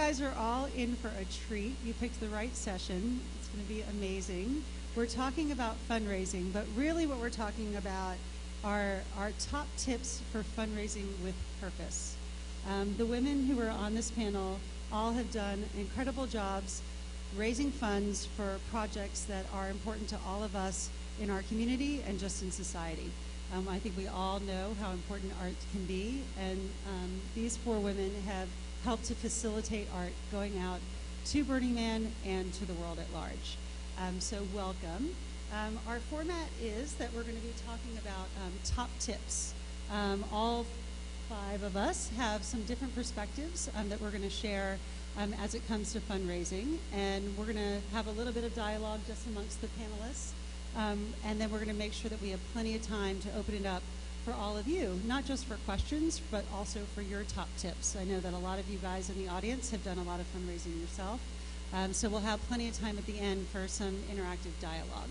guys are all in for a treat. You picked the right session. It's going to be amazing. We're talking about fundraising, but really what we're talking about are our top tips for fundraising with purpose. The women who are on this panel all have done incredible jobs raising funds for projects that are important to all of us in our community and just in society. I think we all know how important art can be, and these 4 women have helped to facilitate art going out to Burning Man and to the world at large. So welcome. Our format is that we're going to be talking about top tips. All 5 of us have some different perspectives that we're going to share as it comes to fundraising, and we're going to have a little bit of dialogue just amongst the panelists, and then we're going to make sure that we have plenty of time to open it up for all of you, not just for questions, but also for your top tips. I know that a lot of you guys in the audience have done a lot of fundraising yourself, so we'll have plenty of time at the end for some interactive dialogue.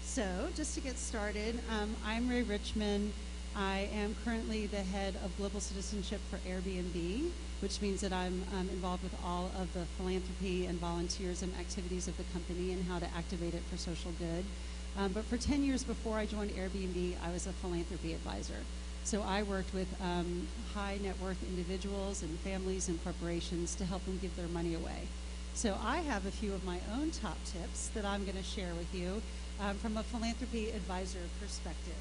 So just to get started, I'm RICHMAN. I am currently the head of global citizenship for Airbnb, which means that I'm involved with all of the philanthropy and volunteerism activities of the company and how to activate it for social good. But for 10 years before I joined Airbnb, I was a philanthropy advisor. So I worked with high net worth individuals and families and corporations to help them give their money away. So I have a few of my own top tips that I'm going to share with you from a philanthropy advisor perspective.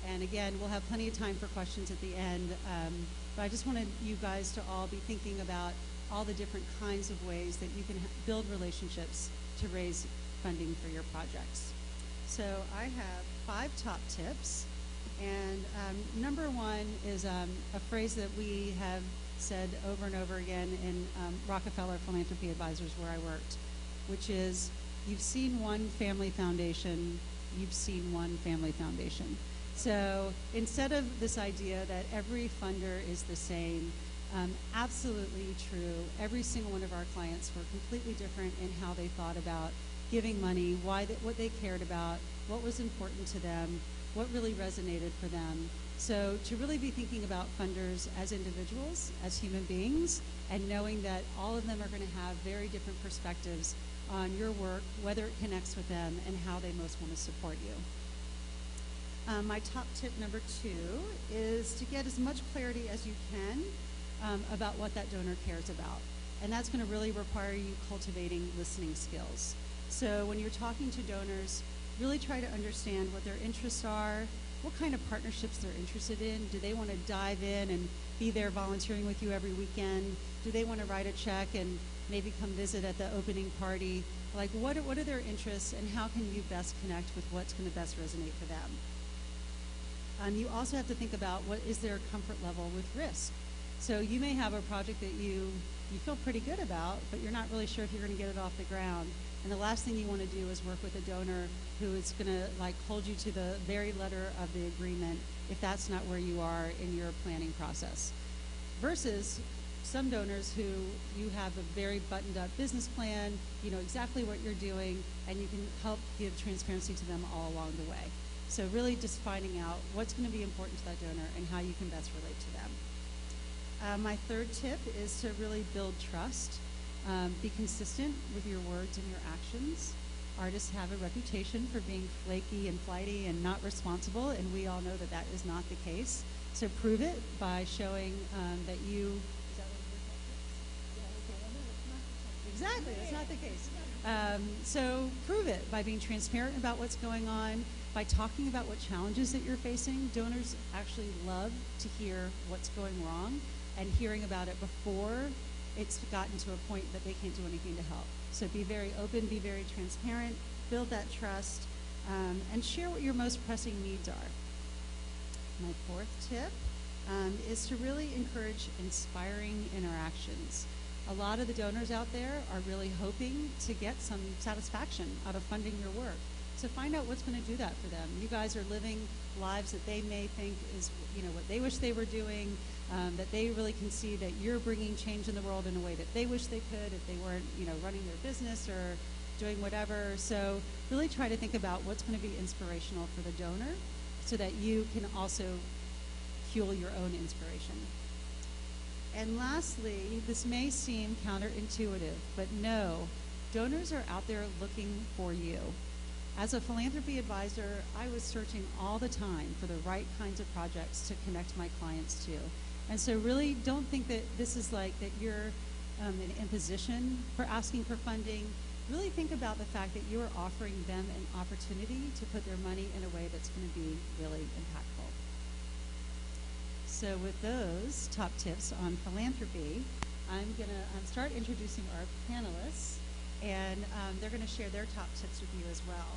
And again, we'll have plenty of time for questions at the end, but I just wanted you guys to all be thinking about all the different kinds of ways that you can build relationships to raise funding for your projects. So I have 5 top tips, and number 1 is a phrase that we have said over and over again in Rockefeller Philanthropy Advisors where I worked, which is, you've seen one family foundation, you've seen one family foundation. So instead of this idea that every funder is the same, absolutely true. Every single one of our clients were completely different in how they thought about giving money, what they cared about, what was important to them, what really resonated for them. So to really be thinking about funders as individuals, as human beings, and knowing that all of them are going to have very different perspectives on your work, whether it connects with them, and how they most want to support you. My top tip number 2 is to get as much clarity as you can about what that donor cares about. And that's going to really require you cultivating listening skills. So when you're talking to donors, really try to understand what their interests are, what kind of partnerships they're interested in. Do they want to dive in and be there volunteering with you every weekend? Do they want to write a check and maybe come visit at the opening party? Like, what are their interests, and how can you best connect with what's going to best resonate for them? You also have to think about what is their comfort level with risk. So you may have a project that you feel pretty good about, but you're not really sure if you're going to get it off the ground. And the last thing you want to do is work with a donor who is going to hold you to the very letter of the agreement if that's not where you are in your planning process. Versus some donors who you have a very buttoned up business plan, you know exactly what you're doing, and you can help give transparency to them all along the way. So really just finding out what's going to be important to that donor and how you can best relate to them. My 3rd tip is to really build trust. Be consistent with your words and your actions. Artists have a reputation for being flaky and flighty and not responsible, and we all know that that is not the case. So prove it by showing that you... Is that what exactly, that's not the case. So prove it by being transparent about what's going on, by talking about what challenges that you're facing. Donors actually love to hear what's going wrong and hearing about it before it's gotten to a point that they can't do anything to help. So be very open, be very transparent, build that trust, and share what your most pressing needs are. My 4th tip is to really encourage inspiring interactions. A lot of the donors out there are really hoping to get some satisfaction out of funding your work. So find out what's going to do that for them. You guys are living lives that they may think is, what they wish they were doing, that they really can see that you're bringing change in the world in a way that they wish they could if they weren't, running their business or doing whatever. So really try to think about what's going to be inspirational for the donor so that you can also fuel your own inspiration. And lastly, this may seem counterintuitive, but no, donors are out there looking for you. As a philanthropy advisor, I was searching all the time for the right kinds of projects to connect my clients to. And so really don't think that this is like that you're an imposition for asking for funding. Really think about the fact that you are offering them an opportunity to put their money in a way that's going to be really impactful. So with those top tips on philanthropy, I'm going to start introducing our panelists, and they're going to share their top tips with you as well.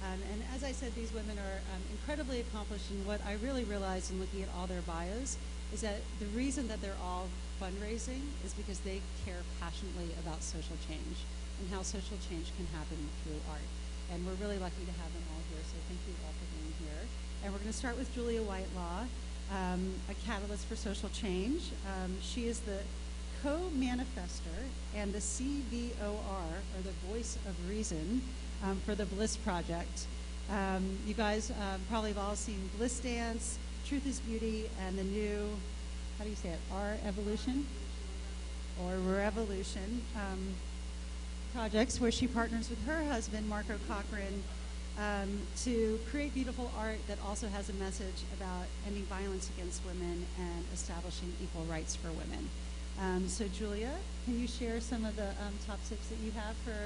And as I said, these women are incredibly accomplished, and what I really realized in looking at all their bios is that the reason that they're all fundraising is because they care passionately about social change and how social change can happen through art. And we're really lucky to have them all here, so thank you all for being here. And we're going to start with Julia Whitelaw, a catalyst for social change. She is the co-manifestor and the CVOR, or the voice of reason, for the Bliss Project. You guys probably have all seen Bliss Dance, Truth is Beauty, and the new, how do you say it, R-Evolution? Or Revolution projects, where she partners with her husband, Marco Cochran, to create beautiful art that also has a message about ending violence against women and establishing equal rights for women. So Julia, can you share some of the top tips that you have for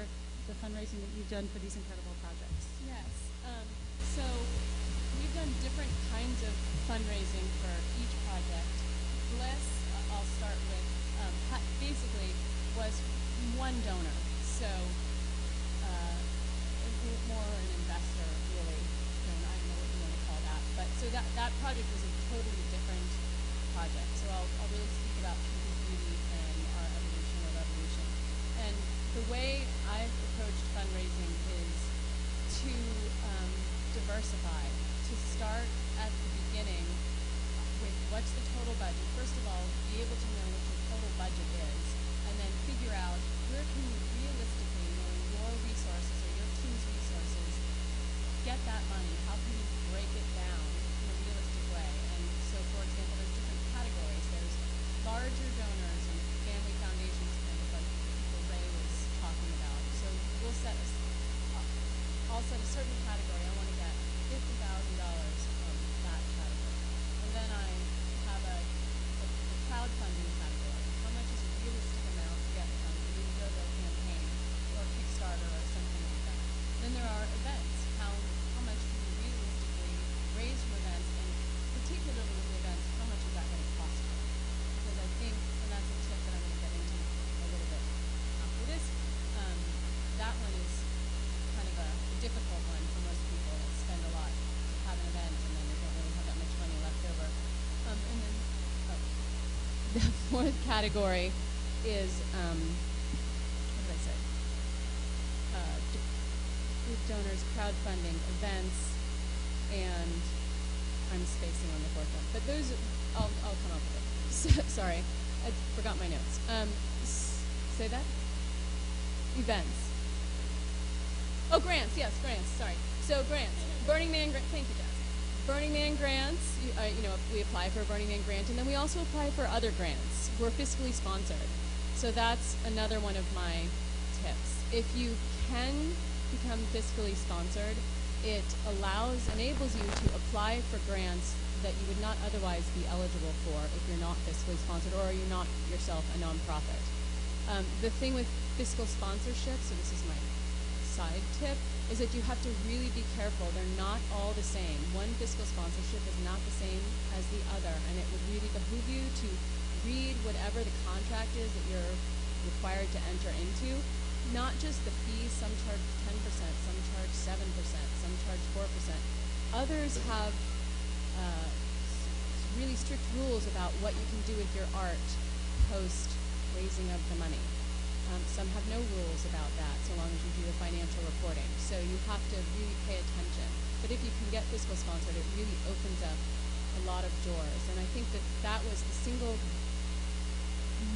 the fundraising that you've done for these incredible projects? Yes. So we've done different kinds of fundraising for each project. Bliss, I'll start with, basically was one donor. So more an investor, really. I don't know what you want to call that. But so that project was a totally different project. So I'll really speak about Truth is Beauty and our evolution or revolution. And the way I've approached fundraising is to diversify, to start at the beginning with what's the total budget. First of all, be able to know what your total budget is, and then figure out where can you realistically, knowing your resources or your team's resources, get that money. How can you break it down in a realistic way? And so, for example, there's different categories. There's larger donors and family foundations, kind of like people Ray was talking about. So I'll set a certain category. I want to get $50,000 from that category. And then I have a crowdfunding category. How much is a realistic amount to get from an Indiegogo campaign or Kickstarter or something like that? Then there are events. How much can you realistically raise from events, and particularly with events, how much is that going to cost you? Because I think, and that's a tip that I'm going to get into a little bit after this, that one is kind of a difficult one for most people that spend a lot to have an event and then they don't really have that much money left over. And then the fourth category is, what did I say? Group donors, crowdfunding, events, and I'm spacing on the fourth one. But those, I'll come up with it. Sorry, I forgot my notes. Say that? Events. Oh, grants, yes, grants, sorry. So grants, Burning Man grant, thank you, Jazz. Burning Man grants, we apply for a Burning Man grant, and then we also apply for other grants. We're fiscally sponsored. So that's another one of my tips. If you can become fiscally sponsored, it enables you to apply for grants that you would not otherwise be eligible for if you're not fiscally sponsored or you're not yourself a nonprofit. The thing with fiscal sponsorship, so this is my side tip, is that you have to really be careful. They're not all the same. One fiscal sponsorship is not the same as the other, and it would really behoove you to read whatever the contract is that you're required to enter into. Not just the fees, some charge 10%, some charge 7%, some charge 4%. Others have really strict rules about what you can do with your art post raising of the money. Some have no rules about that, so long as you do the financial reporting. So you have to really pay attention. But if you can get fiscal sponsored, it really opens up a lot of doors. And I think that was the single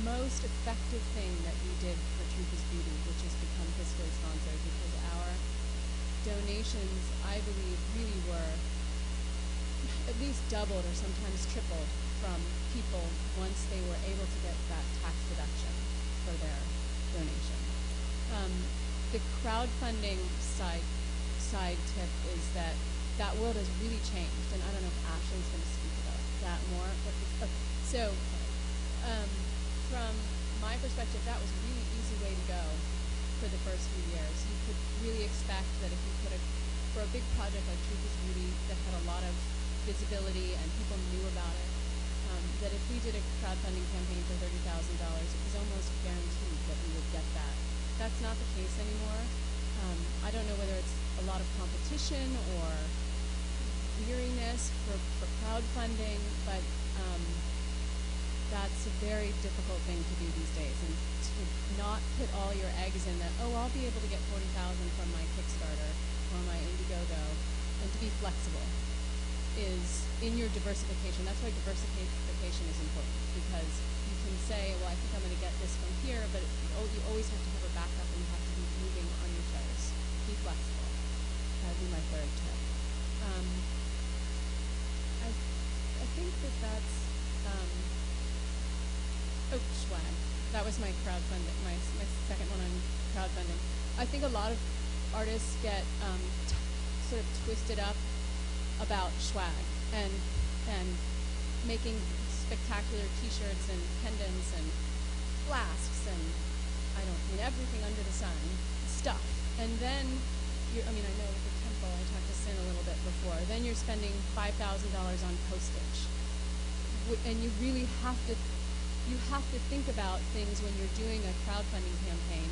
most effective thing that we did for Truth is Beauty, which has become fiscally sponsored, because our donations, I believe, really were at least doubled or sometimes tripled from people once they were able to get that tax deduction for their donation. The crowdfunding side tip is that world has really changed, and I don't know if Ashley's going to speak about that more. But from my perspective, that was a really easy way to go for the first few years. You could really expect that if you put for a big project like Truth is Beauty that had a lot of visibility and people knew about it, that if we did a crowdfunding campaign for $30,000, it was almost guaranteed that we would get that. That's not the case anymore. I don't know whether it's a lot of competition or weariness for crowdfunding, but that's a very difficult thing to do these days, and to not put all your eggs in that, oh, I'll be able to get $40,000 from my Kickstarter or my Indiegogo, and to be flexible is in your diversification. That's why diversification is important, because you can say, well, I think I'm going to get this from here, but you always have to have a backup, and you have to be moving on your toes. Be flexible. That would be my third tip. I think that's swag. That was my crowdfunding, my second one on crowdfunding. I think a lot of artists get sort of twisted up about swag and making spectacular T-shirts and pendants and flasks and everything under the sun stuff. And then I know with the temple, I talked to Sin a little bit before. Then you're spending $5,000 on postage, and you really have to think about things when you're doing a crowdfunding campaign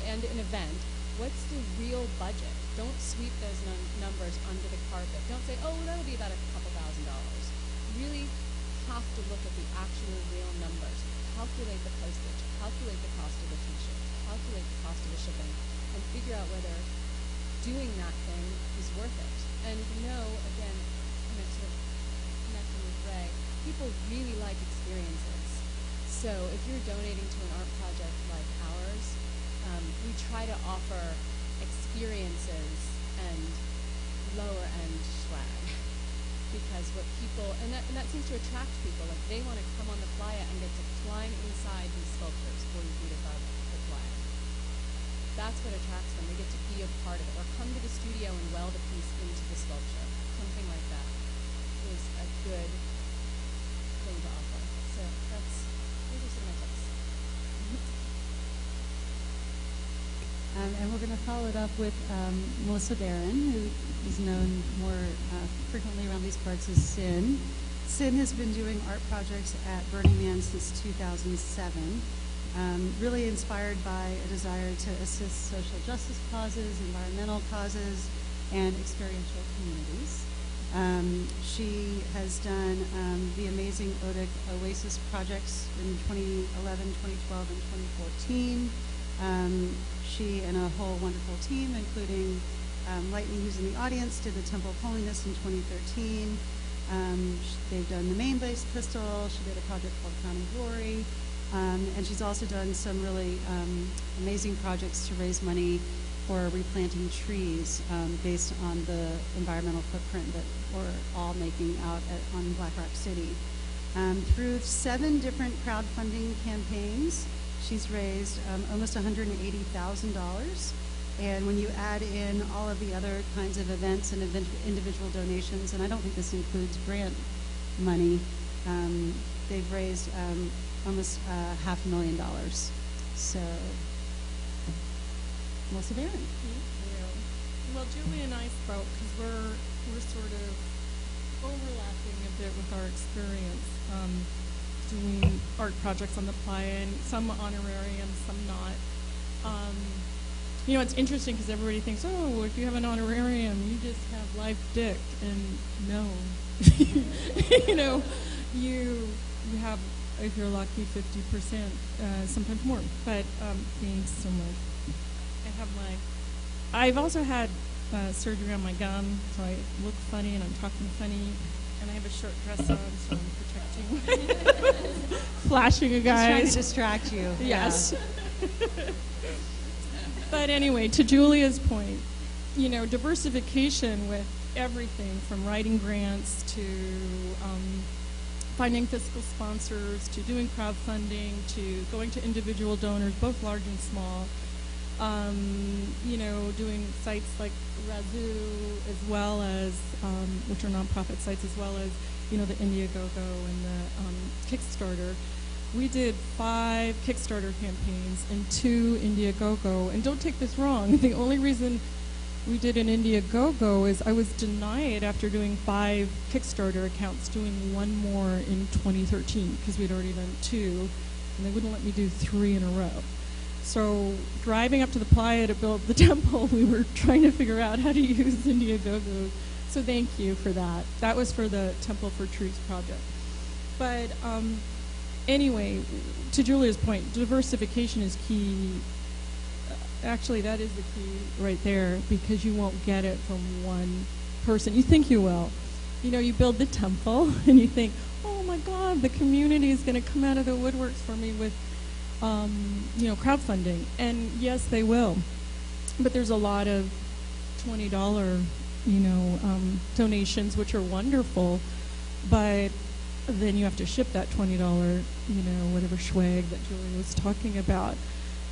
and an event. What's the real budget? Don't sweep those numbers under the carpet. Don't say, oh, that'll be about a couple $1,000. Really have to look at the actual real numbers. Calculate the postage, calculate the cost of the T-shirt, calculate the cost of the shipping, and figure out whether doing that thing is worth it. And again, sort of connecting with Ray, people really like experiences. So if you're donating to an art project like ours, we try to offer experiences and lower end swag, because what people, and that seems to attract people, like they want to come on the playa and get to climb inside these sculptures 40 feet above the playa. That's what attracts them. They get to be a part of it, or come to the studio and weld a piece into the sculpture. Something like that is a good thing to offer. So those are some of my tips. And we're going to follow it up with Melissa Barron, who is known more frequently around these parts as Sin. Sin has been doing art projects at Burning Man since 2007, really inspired by a desire to assist social justice causes, environmental causes, and experiential communities. She has done the amazing Oasis projects in 2011, 2012, and 2014. She and a whole wonderful team, including Lightning, who's in the audience, did the Temple of Holiness in 2013. They've done the main-based pistol. She did a project called Crown and Glory. And she's also done some really amazing projects to raise money for replanting trees based on the environmental footprint that we're all making out on Black Rock City. Through 7 different crowdfunding campaigns, she's raised almost $180,000. And when you add in all of the other kinds of events and individual donations, and I don't think this includes grant money, they've raised almost $500,000. So, Melissa Barron. Well, Julie and I spoke because we're sort of overlapping a bit with our experience doing art projects on the playa, and some honorarium, some not. It's interesting because everybody thinks, oh, if you have an honorarium, you just have live dick, and no. You have, if you're lucky, 50%, sometimes more. But thanks so much. I've also had surgery on my gum, so I look funny and I'm talking funny, and I have a short dress on, so I'm protecting, flashing you guys. Trying to distract you. Yes. Yeah. But anyway, to Julia's point, diversification with everything from writing grants to finding fiscal sponsors, to doing crowdfunding, to going to individual donors, both large and small. Doing sites like Razoo, as well as, which are nonprofit sites, as well as, the Indiegogo and the Kickstarter. We did 5 Kickstarter campaigns and 2 Indiegogo. And don't take this wrong, the only reason we did an Indiegogo is I was denied after doing 5 Kickstarter accounts, doing 1 more in 2013, because we'd already done 2, and they wouldn't let me do 3 in a row. So driving up to the playa to build the temple, we were trying to figure out how to use Indiegogo. So thank you for that. That was for the Temple for Trees project. But anyway, to Julia's point, diversification is key. Actually, that is the key right there, because you won't get it from one person. You think you will. You build the temple, and you think, oh my God, the community is going to come out of the woodworks for me with crowdfunding. And yes, they will. But there's a lot of $20, donations, which are wonderful. But then you have to ship that $20, whatever swag that Julia was talking about.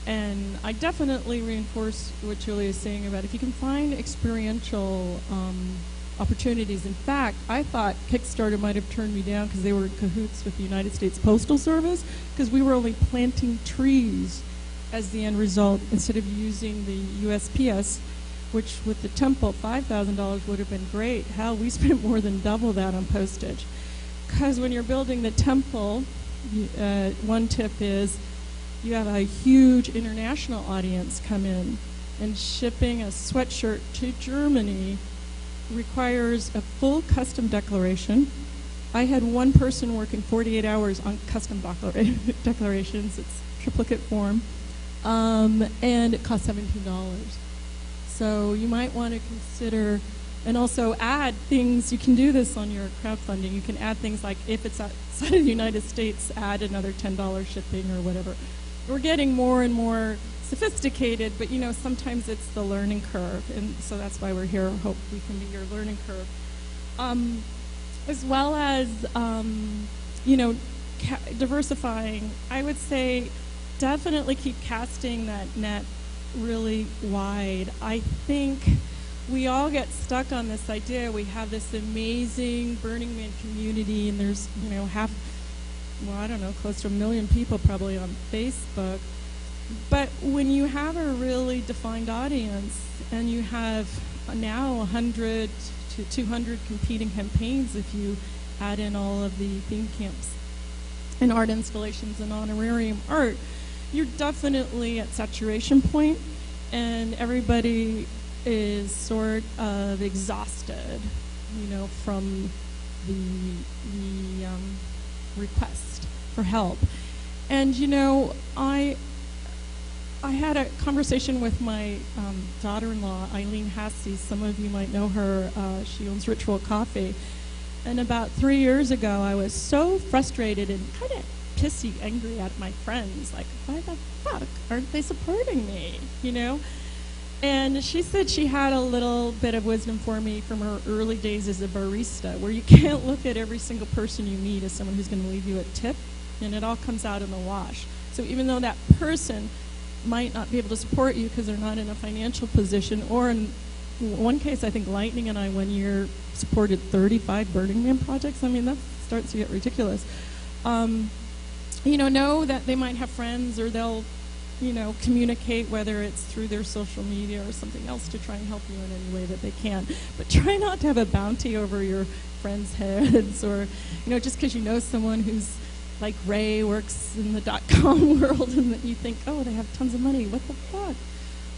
And I definitely reinforce what Julia is saying about if you can find experiential opportunities. In fact, I thought Kickstarter might have turned me down because they were in cahoots with the United States Postal Service, because we were only planting trees as the end result instead of using the USPS, which with the temple, $5,000 would have been great. Hell, we spent more than double that on postage. Because when you're building the temple, one tip is you have a huge international audience come in, and shipping a sweatshirt to Germany requires a full custom declaration. I had one person working 48 hours on custom declarations. It's triplicate form, and it costs $17. So you might want to consider, and also add things. You can do this on your crowdfunding. You can add things like, if it's outside of the United States, add another $10 shipping or whatever. We're getting more and more sophisticated, but sometimes it's the learning curve, and so that's why we're here. Hope we can be your learning curve, as well as diversifying. I would say definitely keep casting that net really wide. I think we all get stuck on this idea. We have this amazing Burning Man community, and there's close to 1 million people probably on Facebook. But when you have a really defined audience, and you have now 100 to 200 competing campaigns, if you add in all of the theme camps and art installations and honorarium art, you're definitely at saturation point, and everybody is sort of exhausted, from the request for help. And I had a conversation with my daughter-in-law, Eileen Hassey. Some of you might know her. She owns Ritual Coffee. And about 3 years ago, I was so frustrated and kind of pissy, angry at my friends. Like, why the fuck aren't they supporting me, And she said she had a little bit of wisdom for me from her early days as a barista, where you can't look at every single person you meet as someone who's going to leave you a tip, and it all comes out in the wash. So even though that person might not be able to support you because they're not in a financial position, or in one case, I think Lightning and I 1 year supported 35 Burning Man projects. I mean, that starts to get ridiculous. Know that they might have friends, or they'll communicate, whether it's through their social media or something else, to try and help you in any way that they can. But try not to have a bounty over your friends' heads, or, just because you know someone who's like Ray works in the .com world, and that you think, oh, they have tons of money. What the fuck?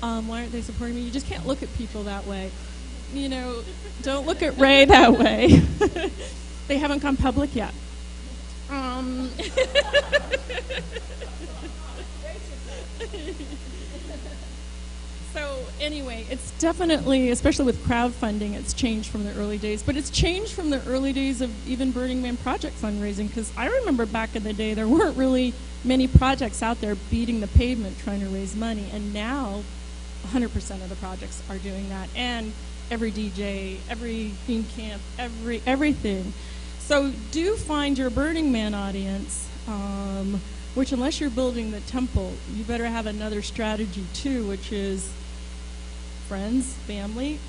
Why aren't they supporting me? You just can't look at people that way. Don't look at Ray that way. They haven't gone public yet. So anyway, it's definitely, especially with crowdfunding, it's changed from the early days. But it's changed from the early days of even Burning Man project fundraising, because I remember back in the day there weren't really many projects out there beating the pavement trying to raise money. And now 100% of the projects are doing that. And every DJ, every theme camp, everything. So do find your Burning Man audience, which unless you're building the temple, you better have another strategy too, which is friends, family.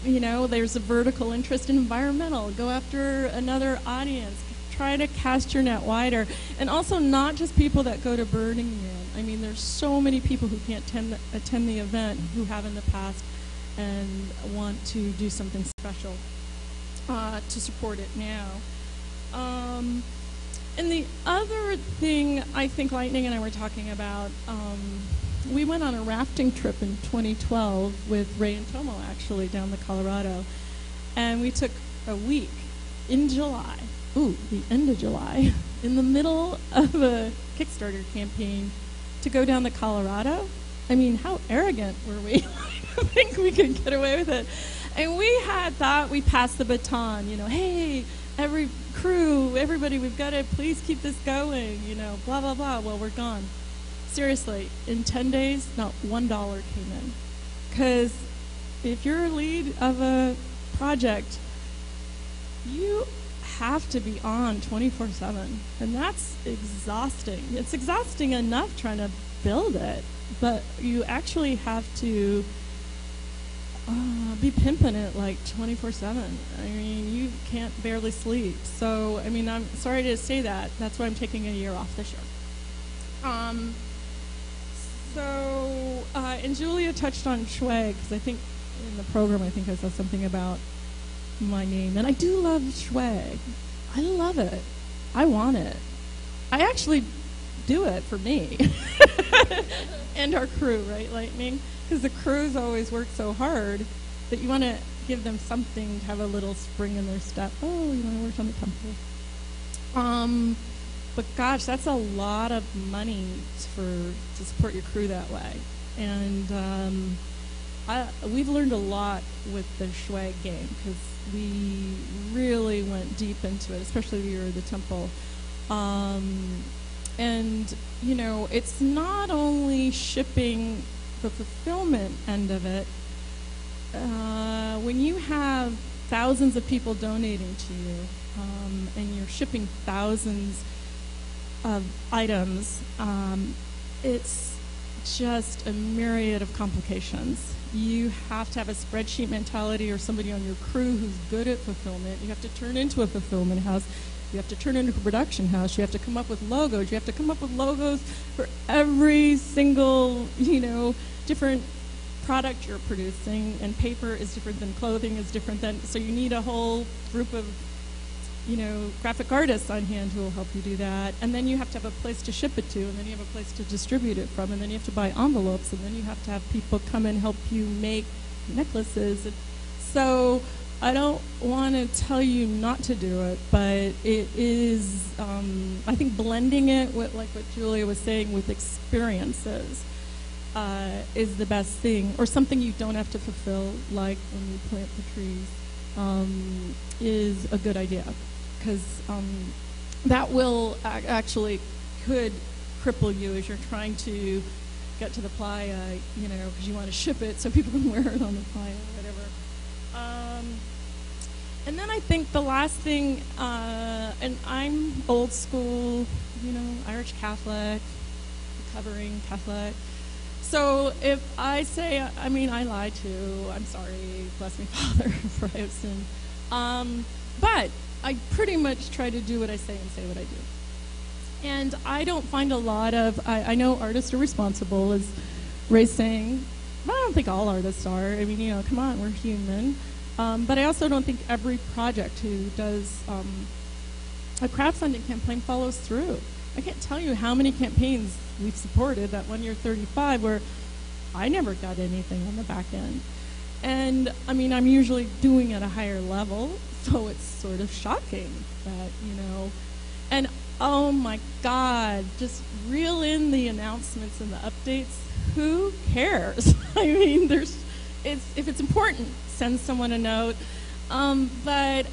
You know, there's a vertical interest in environmental. Go after another audience. Try to cast your net wider. And also not just people that go to Burning Man. I mean, there's so many people who can't attend the event who have in the past and want to do something special to support it now. And the other thing I think Lightning and I were talking about, we went on a rafting trip in 2012 with Ray and Tomo, actually, down the Colorado. And we took a week in July, the end of July, in the middle of a Kickstarter campaign to go down the Colorado. I mean, how arrogant were we? I think we could get away with it. And we had thought we passed the baton, you know, hey, every crew, everybody, we've got to please keep this going, you know, blah, blah, blah. Well, we're gone. Seriously, in 10 days, not $1 came in. Because if you're a lead of a project, you have to be on 24/7. And that's exhausting. It's exhausting enough trying to build it, but you actually have to be pimping it like 24/7. I mean, you can't barely sleep. So, I mean, I'm sorry to say that. That's why I'm taking a year off this year. And Julia touched on Schwag, because I think in the program, I think I said something about my name. And I do love Schwag. I love it. I want it. I actually do it for me and our crew, right, Lightning? Because the crews always work so hard that you want to give them something to have a little spring in their step. Oh, you want to work on the temple. But gosh, that's a lot of money to support your crew that way. And we've learned a lot with the Schwag game, because we really went deep into it, especially the year of the temple. And, you know, it's not only shipping the fulfillment end of it. When you have thousands of people donating to you, and you're shipping thousands of items, it's just a myriad of complications. You have to have a spreadsheet mentality, or somebody on your crew who's good at fulfillment. You have to turn into a fulfillment house. You have to turn into a production house. You have to come up with logos. You have to come up with logos for every single, you know, different product you're producing. And paper is different than clothing is different than, so you need a whole group of, you know, graphic artists on hand who will help you do that. And then you have to have a place to ship it to, and then you have a place to distribute it from, and then you have to buy envelopes, and then you have to have people come and help you make necklaces. And so I don't want to tell you not to do it, but it is, I think blending it with, like what Julia was saying, with experiences is the best thing, or something you don't have to fulfill, like when you plant the trees, is a good idea. Because that will actually could cripple you as you're trying to get to the playa, you know, because you want to ship it so people can wear it on the playa or whatever. And then I think the last thing, and I'm old school, you know, Irish Catholic, recovering Catholic. So if I say, I mean, I lie too. I'm sorry, bless me, Father, for I have sinned. But I pretty much try to do what I say and say what I do. And I don't find a lot of, I know artists are responsible, as Ray's saying, but I don't think all artists are. I mean, you know, come on, we're human. But I also don't think every project who does a crowdfunding campaign follows through. I can't tell you how many campaigns we've supported, that 1 year 35, where I never got anything on the back end. And, I mean, I'm usually doing at a higher level, so it's sort of shocking that, you know, and oh my God, just reel in the announcements and the updates. Who cares? I mean, if it's important, send someone a note. But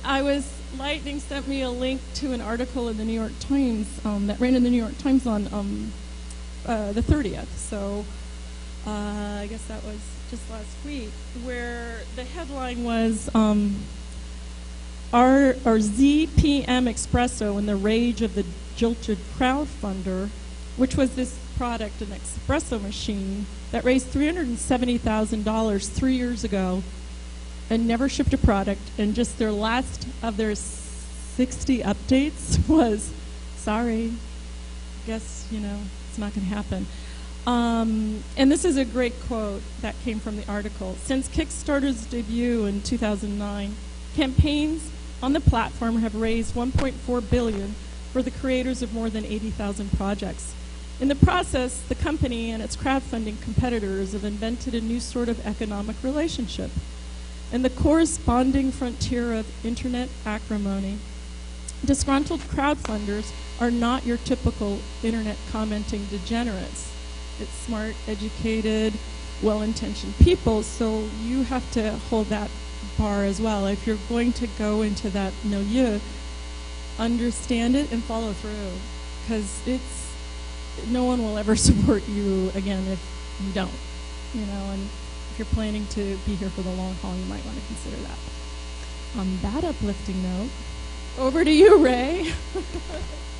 Lightning sent me a link to an article in the New York Times that ran in the New York Times on the 30th. So I guess that was just last week, where the headline was our ZPM Espresso in the rage of the jilted crowdfunder, which was this product, an espresso machine that raised $370,000 3 years ago and never shipped a product, and just their last of their 60 updates was, sorry, guess, it's not going to happen. And this is a great quote that came from the article. Since Kickstarter's debut in 2009, campaigns on the platform have raised $1.4 billion for the creators of more than 80,000 projects. In the process, the company and its crowdfunding competitors have invented a new sort of economic relationship. In the corresponding frontier of internet acrimony, disgruntled crowdfunders are not your typical internet commenting degenerates. It's smart, educated, well-intentioned people, so you have to hold that bar as well. If you're going to go into that milieu, understand it and follow through, because no one will ever support you again if you don't, and if you're planning to be here for the long haul, you might want to consider that. On that uplifting note, over to you, Ray.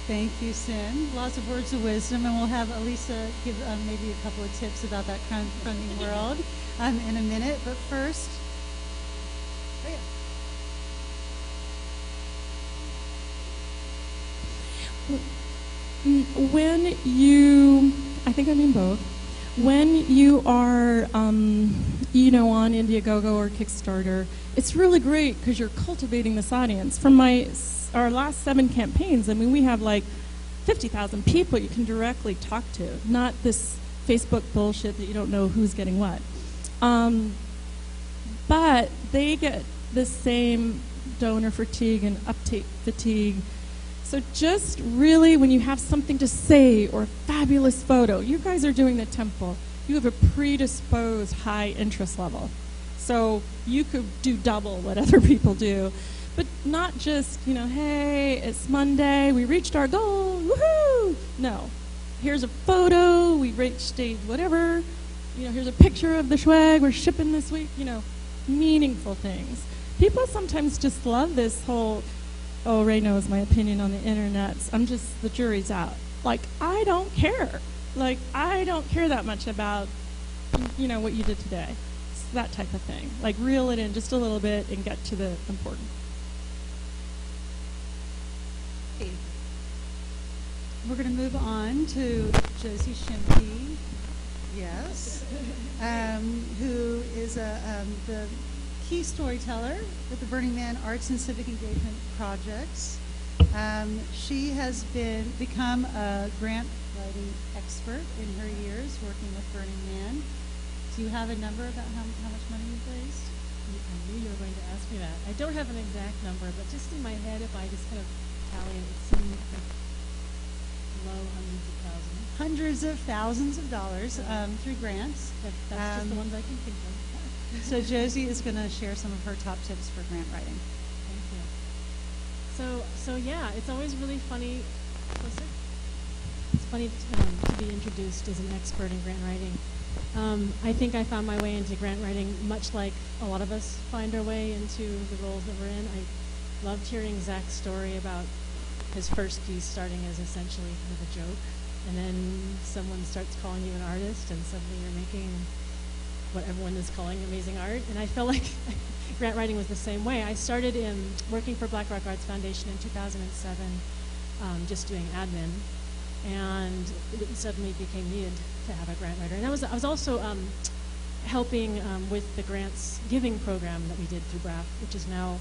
Thank you, Sin. Lots of words of wisdom, and we'll have Elisa give maybe a couple of tips about that crowdfunding world in a minute. But first, when you, I think I mean both, when you are, on Indiegogo or Kickstarter, it's really great because you're cultivating this audience. From our last 7 campaigns, we have like 50,000 people you can directly talk to, not this Facebook bullshit that you don't know who's getting what. But they get the same donor fatigue and uptake fatigue. So just really, when you have something to say or a fabulous photo, you guys are doing the temple. You have a predisposed high interest level. So you could do double what other people do. But not just, hey, it's Monday, we reached our goal, woohoo! No. Here's a photo, we reached stage whatever. Here's a picture of the swag we're shipping this week. Meaningful things. People sometimes just love this whole, oh, Ray knows my opinion on the internet. The jury's out. I don't care. I don't care that much about, what you did today. It's that type of thing. Reel it in just a little bit and get to the important. We're going to move on to Josie SCHIMKE, yes, who is the key storyteller with the Burning Man Arts and Civic Engagement Projects. She has become a grant writing expert in her years working with Burning Man. Do you have a number about how much money you've raised? I knew you were going to ask me that. I don't have an exact number, but just in my head, if I just kind of tally it, it seems like low hundreds of thousands of dollars through grants. That's just the ones I can think of. So Josie is going to share some of her top tips for grant writing. Thank you. So yeah, it's always really funny. Closer? It's funny to be introduced as an expert in grant writing. I think I found my way into grant writing much like a lot of us find our way into the roles that we're in. I loved hearing Zach's story about his first piece starting as essentially kind of a joke, and then someone starts calling you an artist, and suddenly you're making what everyone is calling amazing art. And I felt like grant writing was the same way. I started working for Black Rock Arts Foundation in 2007, just doing admin, and it suddenly became needed to have a grant writer. And I was also helping with the grants giving program that we did through BRAF, which is now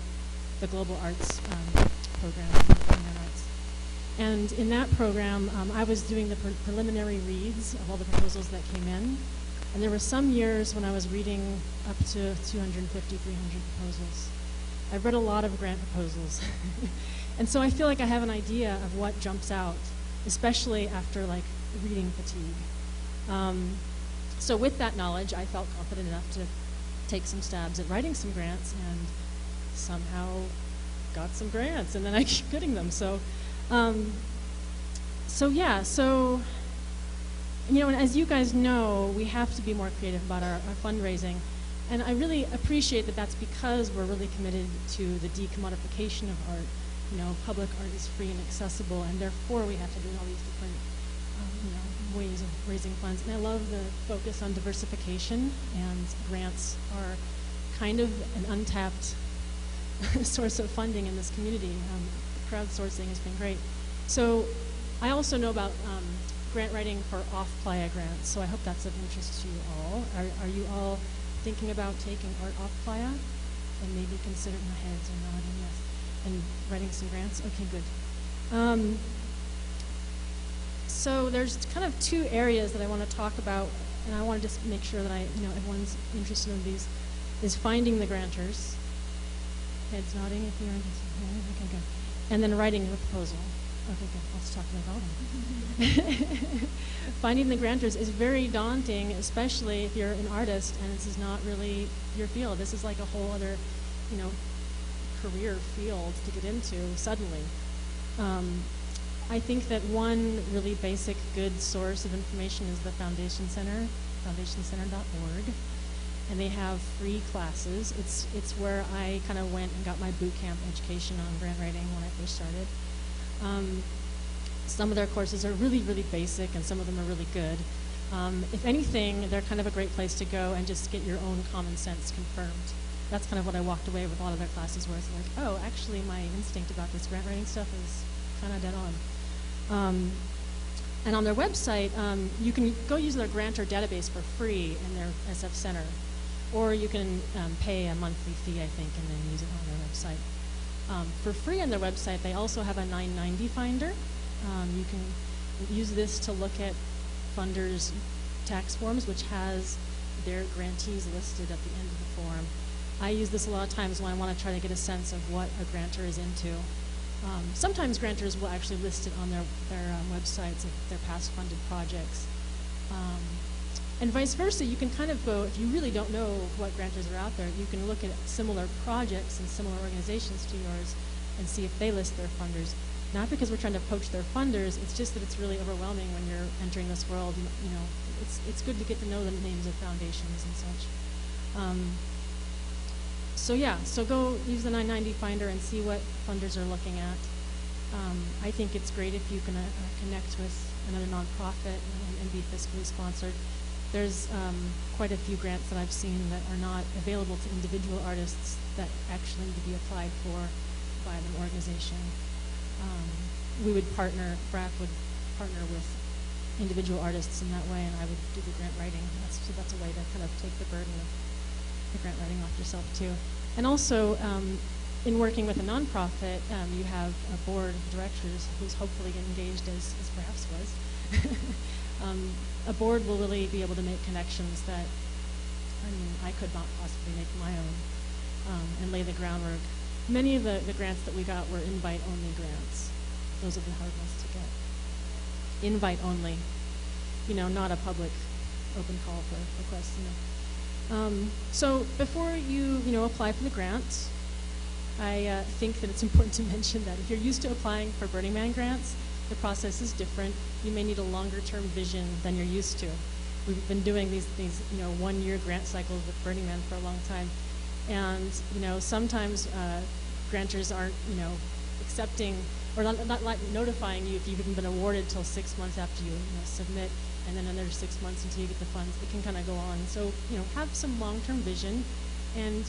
the Global Arts program for Burning Arts. And in that program, I was doing the preliminary reads of all the proposals that came in. And there were some years when I was reading up to 250, 300 proposals. I've read a lot of grant proposals. And so I feel like I have an idea of what jumps out, especially after reading fatigue. So with that knowledge, I felt confident enough to take some stabs at writing some grants, and somehow got some grants, and then I keep getting them. So and as you guys know, we have to be more creative about our fundraising. And I really appreciate that that's because we're really committed to the decommodification of art. You know, public art is free and accessible, and therefore we have to do all these different ways of raising funds. And I love the focus on diversification, and grants are kind of an untapped source of funding in this community. Crowdsourcing has been great. So I also know about grant writing for off-playa grants, so I hope that's of interest to you all. Are you all thinking about taking art off-playa? And maybe consider, my heads are nodding, yes. And writing some grants? Okay, good. So there's kind of two areas that I want to talk about, and I want to just make sure that everyone's interested in these, is finding the grantors. Heads nodding if you're interested. Okay, good. And then writing the proposal. Okay, good. Let's talk about them. Finding the grantors is very daunting, especially if you're an artist and this is not really your field. This is like a whole other, career field to get into suddenly. I think that one really basic good source of information is the Foundation Center, foundationcenter.org. And they have free classes. It's where I kind of went and got my boot camp education on grant writing when I first started. Some of their courses are really, really basic, and some of them are really good. If anything, they're kind of a great place to go and just get your own common sense confirmed. That's kind of what I walked away with a lot of their classes, where it's like, oh, actually my instinct about this grant writing stuff is kind of dead on. And on their website, you can go use their grantor database for free in their SF Center. Or you can pay a monthly fee, I think, and then use it on their website. For free on their website, they also have a 990 finder. You can use this to look at funders' tax forms, which has their grantees listed at the end of the form. I use this a lot of times when I want to try to get a sense of what a grantor is into. Sometimes grantors will actually list it on their websites of their past funded projects. And vice versa, you can kind of go, if you really don't know what grantors are out there, you can look at similar projects and similar organizations to yours and see if they list their funders. Not because we're trying to poach their funders, it's just that it's really overwhelming when you're entering this world. It's good to get to know the names of foundations and such. So go use the 990 finder and see what funders are looking at. I think it's great if you can connect with another nonprofit and be fiscally sponsored. There's quite a few grants that I've seen that are not available to individual artists that actually need to be applied for by an organization. BRAC would partner with individual artists in that way, and I would do the grant writing. So that's a way to kind of take the burden of the grant writing off yourself too. And also, in working with a nonprofit, you have a board of directors who's hopefully engaged as perhaps was. A board will really be able to make connections that I could not possibly make my own, and lay the groundwork. Many of the grants that we got were invite-only grants. Those are the hard ones to get. Invite only, not a public open call for requests. So before you apply for the grant, I think that it's important to mention that if you're used to applying for Burning Man grants, the process is different. You may need a longer-term vision than you're used to. We've been doing these 1-year grant cycles with Burning Man for a long time, and sometimes grantors aren't accepting or not notifying you if you've even been awarded till 6 months after you submit, and then another 6 months until you get the funds. It can kind of go on. So have some long-term vision, and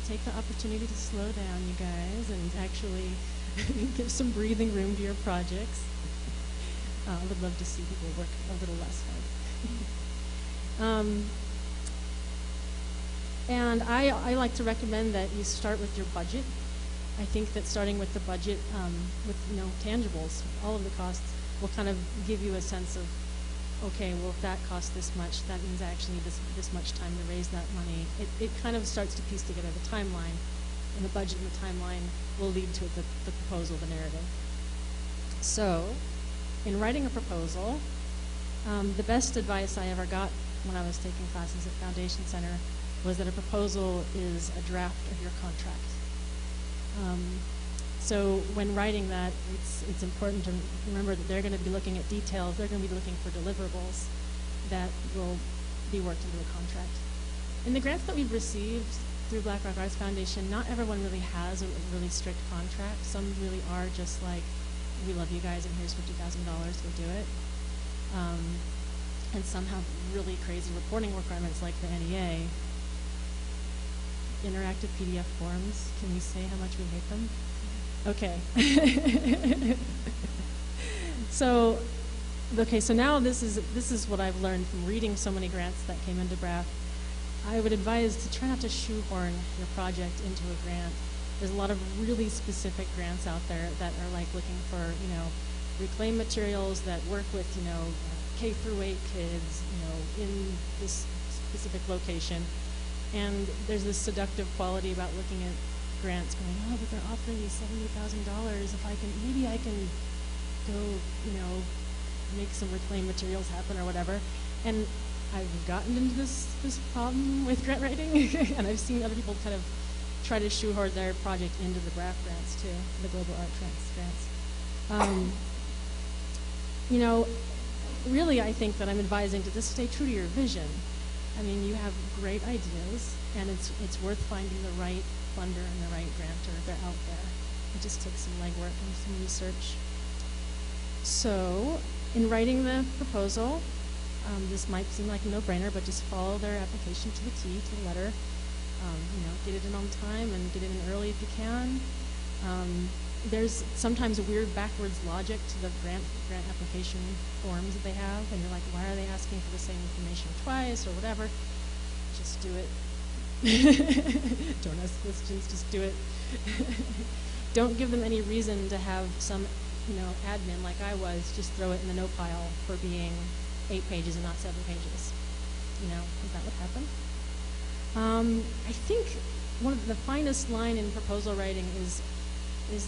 take the opportunity to slow down, you guys, and actually give some breathing room to your projects. I would love to see people work a little less hard. And I like to recommend that you start with your budget. I think that starting with the budget, with tangibles, all of the costs, will kind of give you a sense of, okay, well, if that costs this much, that means I actually need this much time to raise that money. It kind of starts to piece together the timeline, and the budget and the timeline will lead to the proposal, the narrative. So, in writing a proposal, the best advice I ever got when I was taking classes at Foundation Center was that a proposal is a draft of your contract. So when writing that, it's important to remember that they're going to be looking at details. They're going to be looking for deliverables that will be worked into a contract. In the grants that we've received through Black Rock Arts Foundation, not everyone really has a really strict contract. Some really are just like, we love you guys and here's $50,000, go do it. And some have really crazy reporting requirements like the NEA. Interactive PDF forms, can we say how much we hate them? Okay. So now this is what I've learned from reading so many grants that came into BRAF. I would advise to try not to shoehorn your project into a grant. There's a lot of really specific grants out there that are like looking for, reclaimed materials that work with, K through 8 kids, in this specific location. And there's this seductive quality about looking at grants going, oh, but they're offering me $70,000. Maybe I can go, make some reclaimed materials happen or whatever. And I've gotten into this problem with grant writing, and I've seen other people kind of try to shoehorn their project into the BRAF grants too, the Global Art Grants. Really I think that I'm advising to just stay true to your vision. I mean, you have great ideas, and it's worth finding the right funder and the right grantor. They're out there. It just takes some legwork and some research. So, in writing the proposal, this might seem like a no-brainer, but just follow their application to the T, to the letter. Get it in on time and get it in early if you can. There's sometimes a weird backwards logic to the grant application forms that they have, and you're like, why are they asking for the same information twice or whatever? Just do it. Don't ask questions, just do it. Don't give them any reason to have some, admin like I was, just throw it in the no pile for being 8 pages and not 7 pages. Is that what happened? I think one of the finest line in proposal writing is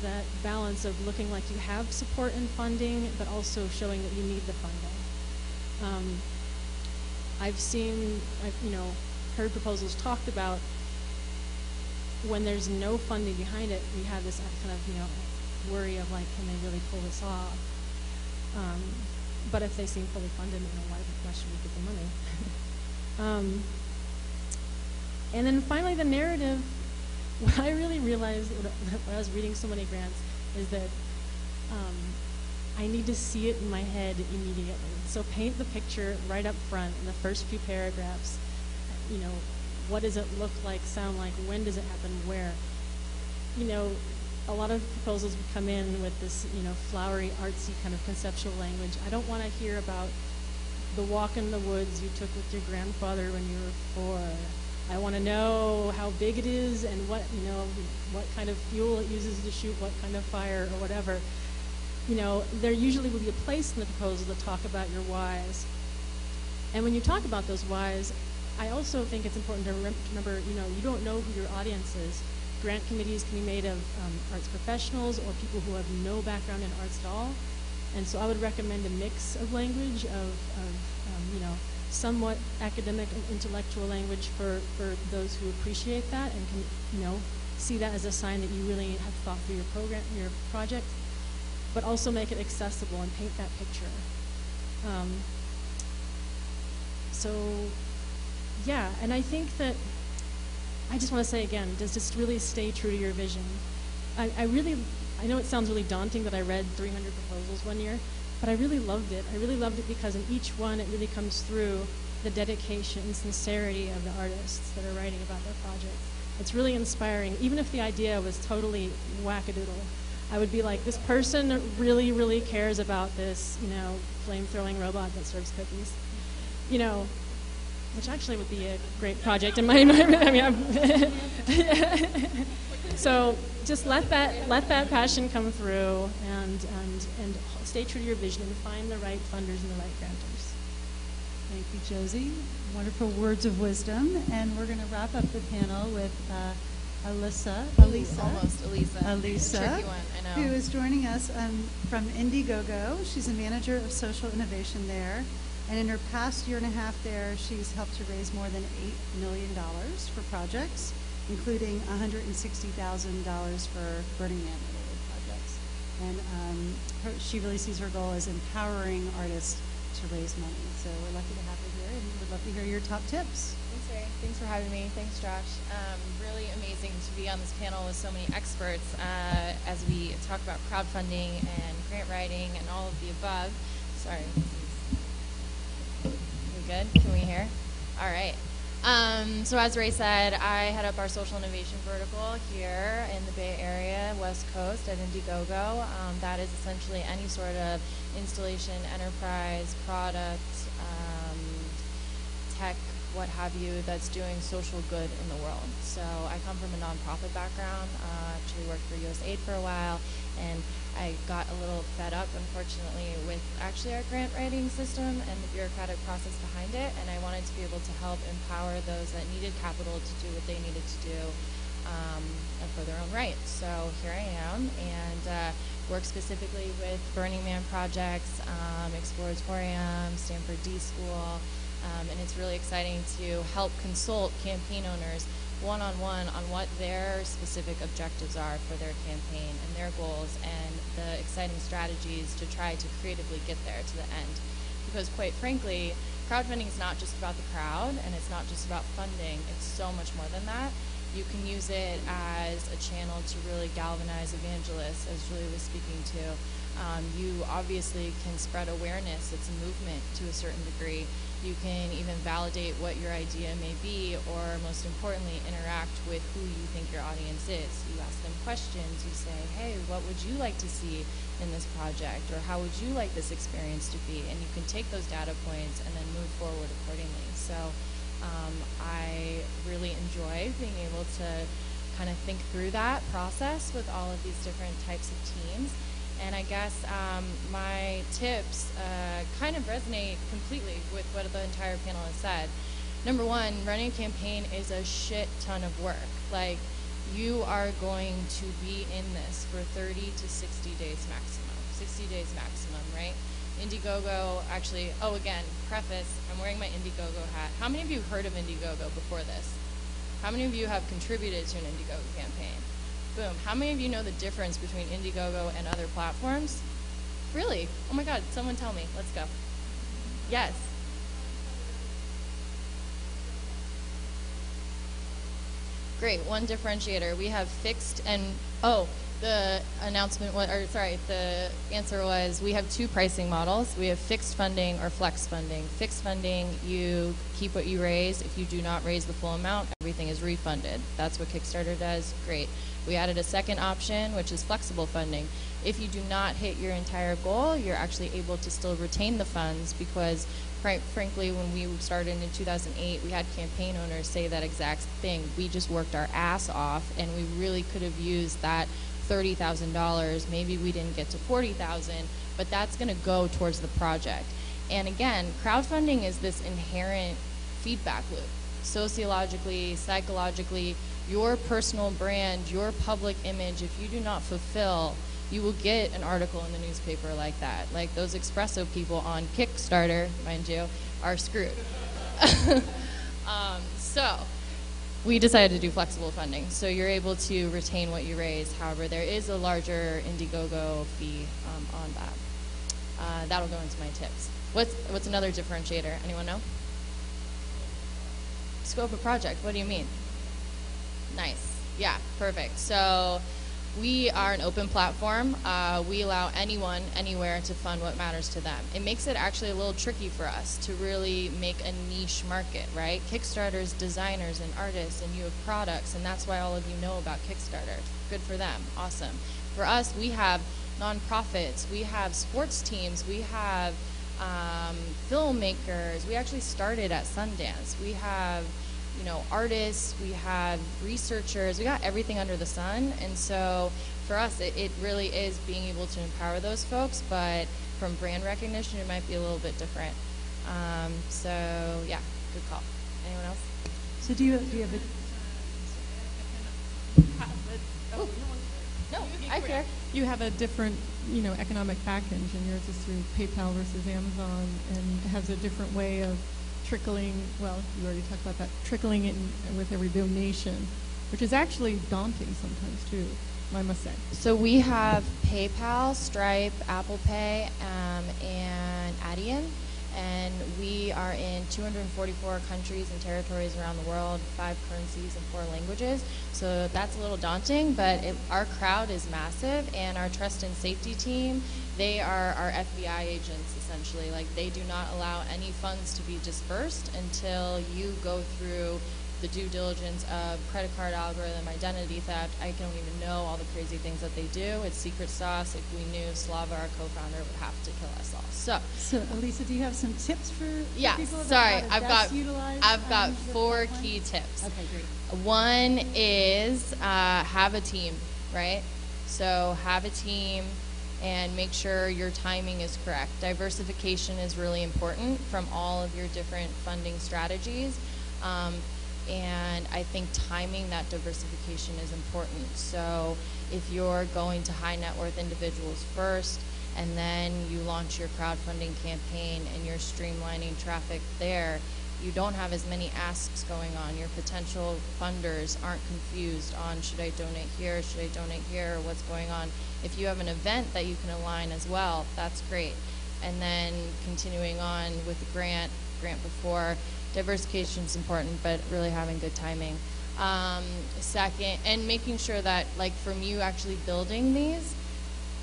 that balance of looking like you have support and funding, but also showing that you need the funding. I've heard proposals talked about when there's no funding behind it, we have this kind of, worry of like, can they really pull this off? But if they seem fully funded, why should we get the money? And then finally, the narrative. What I really realized when I was reading so many grants is that I need to see it in my head immediately. So paint the picture right up front in the first few paragraphs. What does it look like, sound like, when does it happen, where? A lot of proposals would come in with this, flowery, artsy kind of conceptual language. I don't want to hear about the walk in the woods you took with your grandfather when you were 4. I want to know how big it is and what kind of fuel it uses to shoot what kind of fire or whatever. There usually will be a place in the proposal to talk about your whys. And when you talk about those whys, I also think it's important to remember, you don't know who your audience is. Grant committees can be made of arts professionals or people who have no background in arts at all. And so I would recommend a mix of language of somewhat academic and intellectual language for those who appreciate that and can, see that as a sign that you really have thought through your project, but also make it accessible and paint that picture. And I think that I just want to say again, just really stay true to your vision. I know it sounds really daunting that I read 300 proposals one year, but I really loved it. I really loved it because in each one it really comes through the dedication and sincerity of the artists that are writing about their project. It's really inspiring. Even if the idea was totally wackadoodle, I would be like, this person really, really cares about this, flame-throwing robot that serves cookies. Which actually would be a great project in my mind. So just let that passion come through and stay true to your vision and find the right funders and the right grantors. Thank you, Josie. Wonderful words of wisdom. And we're going to wrap up the panel with Elisa, Tricky one, I know. who is joining us from Indiegogo. She's a manager of social innovation there. And in her past year and a half there, she's helped to raise more than $8 million for projects, including $160,000 for Burning Man-related projects. And she really sees her goal as empowering artists to raise money. So we're lucky to have her here, and we'd love to hear your top tips. Thanks for having me. Thanks, Josh. Really amazing to be on this panel with so many experts as we talk about crowdfunding and grant writing and all of the above. Sorry. We good? Can we hear? All right. So as Ray said, I head up our social innovation vertical here in the Bay Area, West Coast at Indiegogo. That is essentially any sort of installation, enterprise, product, tech, what have you, that's doing social good in the world. So I come from a nonprofit background, actually worked for USAID for a while, and I got a little fed up, unfortunately, with actually our grant writing system and the bureaucratic process behind it, and I wanted to be able to help empower those that needed capital to do what they needed to do for their own right. So here I am, and work specifically with Burning Man projects, Exploratorium, Stanford D School, and it's really exciting to help consult campaign owners one-on-one on what their specific objectives are for their campaign and their goals and the exciting strategies to try to creatively get there to the end. Because quite frankly, crowdfunding is not just about the crowd and it's not just about funding, it's so much more than that. You can use it as a channel to really galvanize evangelists, as Julie was speaking to. You obviously can spread awareness. It's a movement to a certain degree. You can even validate what your idea may be, or most importantly, interact with who you think your audience is. You ask them questions. You say, hey, what would you like to see in this project? Or how would you like this experience to be? And you can take those data points and then move forward accordingly. So I really enjoy being able to kind of think through that process with all of these different types of teams. And I guess my tips kind of resonate completely with what the entire panel has said. Number one, running a campaign is a shit ton of work. Like, you are going to be in this for 30 to 60 days maximum. 60 days maximum, right? Indiegogo, actually, oh, again, preface, I'm wearing my Indiegogo hat. How many of you heard of Indiegogo before this? How many of you have contributed to an Indiegogo campaign? Boom. How many of you know the difference between Indiegogo and other platforms? Really? Oh my God, someone tell me. Let's go. Yes. Great, one differentiator. We have fixed and, the announcement, the answer was we have two pricing models. We have fixed funding or flex funding. Fixed funding, you keep what you raise. If you do not raise the full amount, everything is refunded. That's what Kickstarter does. Great. We added a second option, which is flexible funding. If you do not hit your entire goal, you're actually able to still retain the funds because, frankly, when we started in 2008, we had campaign owners say that exact thing. We just worked our ass off, and we really could have used that $30,000. Maybe we didn't get to $40,000, but that's going to go towards the project. And again, crowdfunding is this inherent feedback loop. Sociologically, psychologically, your personal brand, your public image, if you do not fulfill, you will get an article in the newspaper like that. Like those espresso people on Kickstarter, mind you, are screwed. So we decided to do flexible funding. So you're able to retain what you raise. However, there is a larger Indiegogo fee on that. That'll go into my tips. What's another differentiator? Anyone know? Scope of project. What do you mean? Nice. Yeah, perfect. So we are an open platform. We allow anyone, anywhere to fund what matters to them. It makes it actually a little tricky for us to really make a niche market, right? Kickstarter's designers and artists, and you have products, and that's why all of you know about Kickstarter. Good for them. Awesome. For us, we have nonprofits. We have sports teams. We have filmmakers. We actually started at Sundance. We have artists, we have researchers, we got everything under the sun. And so for us, it really is being able to empower those folks, but from brand recognition, it might be a little bit different. So yeah, good call. Anyone else? So do you have a... No, I care. You have a different, economic backend, and yours is through PayPal versus Amazon, and has a different way of trickling, well, you already talked about that, trickling in with every donation, which is actually daunting sometimes too, I must say. So we have PayPal, Stripe, Apple Pay, and Adyen, and we are in 244 countries and territories around the world, 5 currencies and 4 languages. So that's a little daunting, but our crowd is massive, and our trust and safety team, they are our FBI agents, essentially. Like, they do not allow any funds to be dispersed until you go through the due diligence of credit card algorithm, identity theft. I don't even know all the crazy things that they do. It's secret sauce. If we knew, Slava, our co-founder, would have to kill us all. So Elisa, do you have some tips for people about sorry, how to best utilize I've got your 4 platform? key tips. Okay, great. One is have a team, right? So have a team and make sure your timing is correct. Diversification is really important from all of your different funding strategies. And I think timing that diversification is important. So if you're going to high net worth individuals first, and then you launch your crowdfunding campaign and you're streamlining traffic there, you don't have as many asks going on. Your potential funders aren't confused on, should I donate here, should I donate here, or what's going on. If you have an event that you can align as well, that's great. And then continuing on with the grant before, diversification is important, but really having good timing. Second, and making sure that, like, from you actually building these,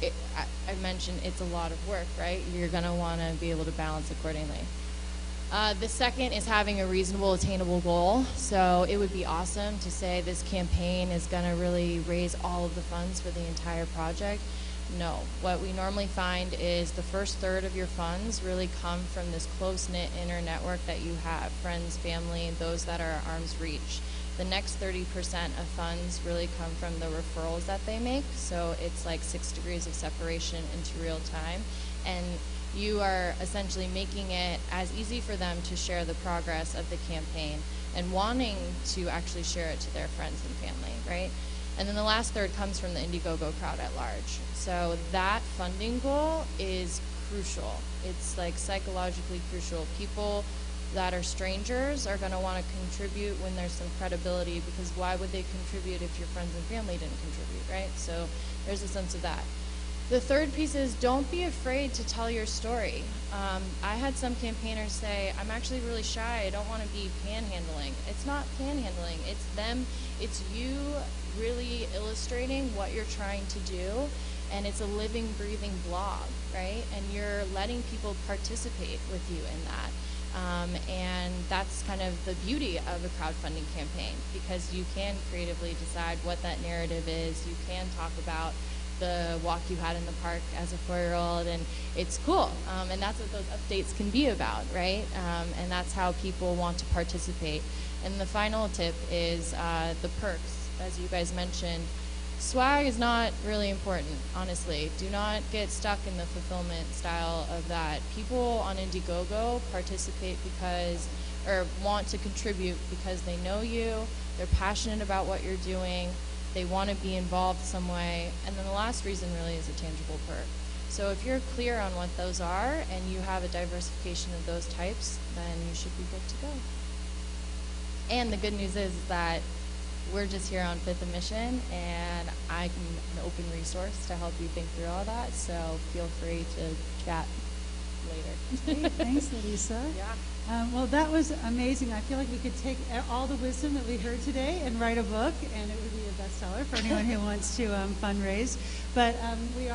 I mentioned it's a lot of work, right? You're going to want to be able to balance accordingly. The second is having a reasonable, attainable goal. So it would be awesome to say this campaign is going to really raise all of the funds for the entire project. No. What we normally find is the first third of your funds really come from this close-knit inner network that you have, friends, family, those that are at arm's reach. The next 30% of funds really come from the referrals that they make. So it's like 6 degrees of separation into real time. And you are essentially making it as easy for them to share the progress of the campaign and wanting to actually share it to their friends and family, right? And then the last third comes from the Indiegogo crowd at large. So that funding goal is crucial. It's like psychologically crucial. People that are strangers are going to want to contribute when there's some credibility, because why would they contribute if your friends and family didn't contribute, right? So there's a sense of that. The third piece is don't be afraid to tell your story. I had some campaigners say, I'm actually really shy, I don't want to be panhandling. It's not panhandling, it's them, it's you really illustrating what you're trying to do, and it's a living, breathing blog, right? And you're letting people participate with you in that. And that's kind of the beauty of a crowdfunding campaign, because you can creatively decide what that narrative is. You can talk about the walk you had in the park as a 4-year-old, and it's cool. And that's what those updates can be about, right? And that's how people want to participate. And the final tip is the perks. As you guys mentioned, swag is not really important, honestly. Do not get stuck in the fulfillment style of that. People on Indiegogo participate because, or want to contribute because they know you, they're passionate about what you're doing, they want to be involved some way, and then the last reason really is a tangible perk. So if you're clear on what those are and you have a diversification of those types, then you should be good to go. And the good news is that we're just here on 5th and Mission, and I'm an open resource to help you think through all that, so feel free to chat later. Great, thanks, Elisa. Yeah. Well, that was amazing. I feel like we could take all the wisdom that we heard today and write a book, and it would be a bestseller for anyone who wants to fundraise. But we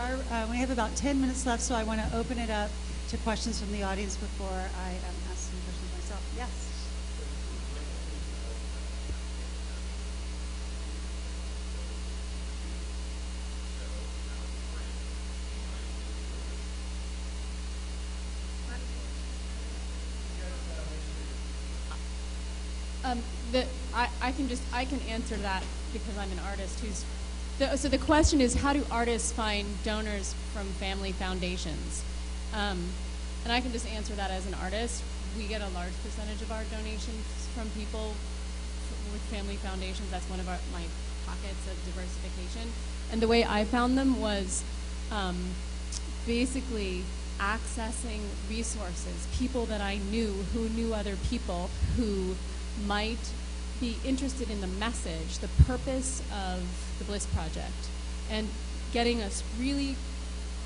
have about 10 minutes left, so I want to open it up to questions from the audience before I ask some questions myself. Yes. I can answer that because I'm an artist so the question is, how do artists find donors from family foundations? And I can just answer that as an artist. We get a large percentage of our donations from people with family foundations. That's one of my pockets of diversification. And the way I found them was basically accessing resources, people that I knew who knew other people who might be interested in the message, the purpose of the Bliss Project, and getting us really,